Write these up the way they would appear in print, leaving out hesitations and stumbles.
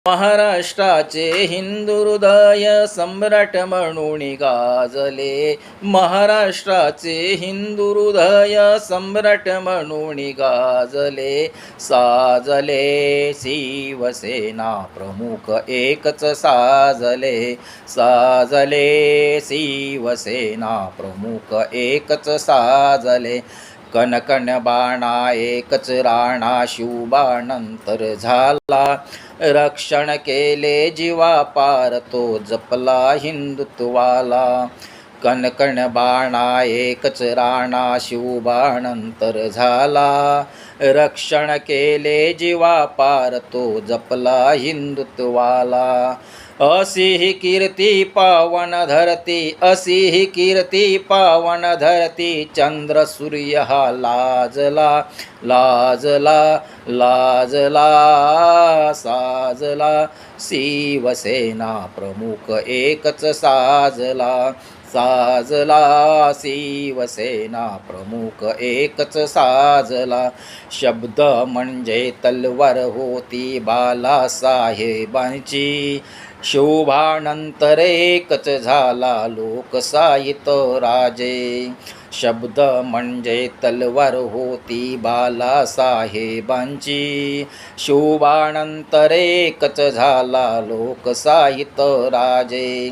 महाराष्ट्राचे हिंदू हृदय सम्राट म्हणून गाजले. महाराष्ट्राचे हिंदू हृदय सम्राट म्हणून गाजले. साजले शिवसेना प्रमुख एकच साजले. साजले शिवसेना प्रमुख एकच साजले. कणकण बाणा एकच राणा शिवबानंतर झाला. रक्षण केले जीवापार तो जपला हिंदुत्वाला. कणकण बाणा एकच राणा शिवबानंतर झाला. रक्षण केले जीवापार तो जपला हिंदुत्वाला. अशी ही कीर्ती पावन धरती, अशी ही कीर्ती पावन धरती. चंद्र सूर्य हा लाजला, लाजला, लाजला. साजला शिवसेना प्रमुख एकच साजला. साजला शिवसेना प्रमुख एकच साजला. शब्द म्हणजे तलवार होती बालासाहेबांची. शोभानंतर एकच झाला लोकशाहीत राजे. शब्द म्हणजे तलवार होती बालासाहेबांची. शोभानंतर एकच झाला लोकशाहीत राजे.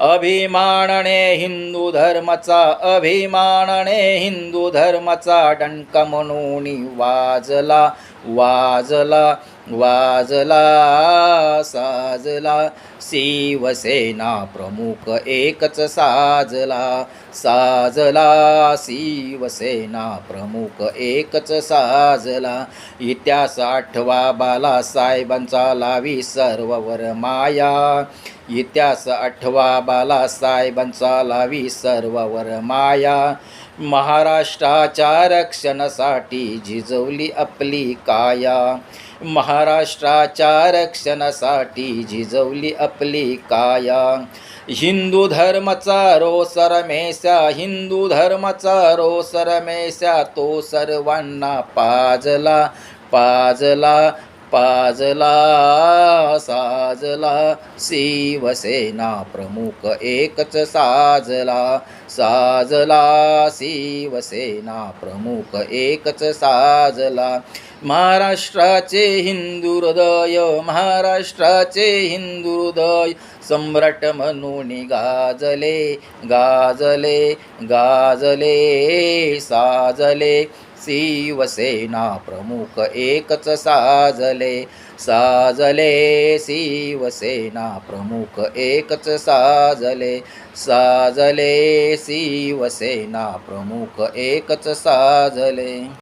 अभिमानाने हिंदू धर्माचा, अभिमानाने हिंदू धर्माचा डंका म्हणून वाजला, वाजला, वाजला. साजला शिवसेना प्रमुख एकच साजला. साजला शिवसेना प्रमुख एकच साजला. इतिहास आठवा बालासाहेबांचा लावी सर्ववर माया. इतिहास आठवा बालासाहेबांचा लावी सर्ववर माया. महाराष्ट्राच्या रक्षणासाठी झिजवली आपली काया. महाराष्ट्राच्या रक्षणासाठी झिजवली आपली काया. हिंदू धर्माचा रोष रमेशा, हिंदू धर्माचा रोष रमेशा. तो सर्वांना पाजला, पाजला, पाजला. साजला शिवसेना प्रमुख एकच साजला. साजला शिवसेना प्रमुख एकच साजला. महाराष्ट्राचे हिंदू हृदय, महाराष्ट्राचे हिंदू हृदय सम्राट म्हणून गाजले, गाजले, गाजले. साजले शिवसेना प्रमुख एकच साजले. साजले शिवसेना प्रमुख एकच साजले. साजले शिवसेना प्रमुख एकच साजले.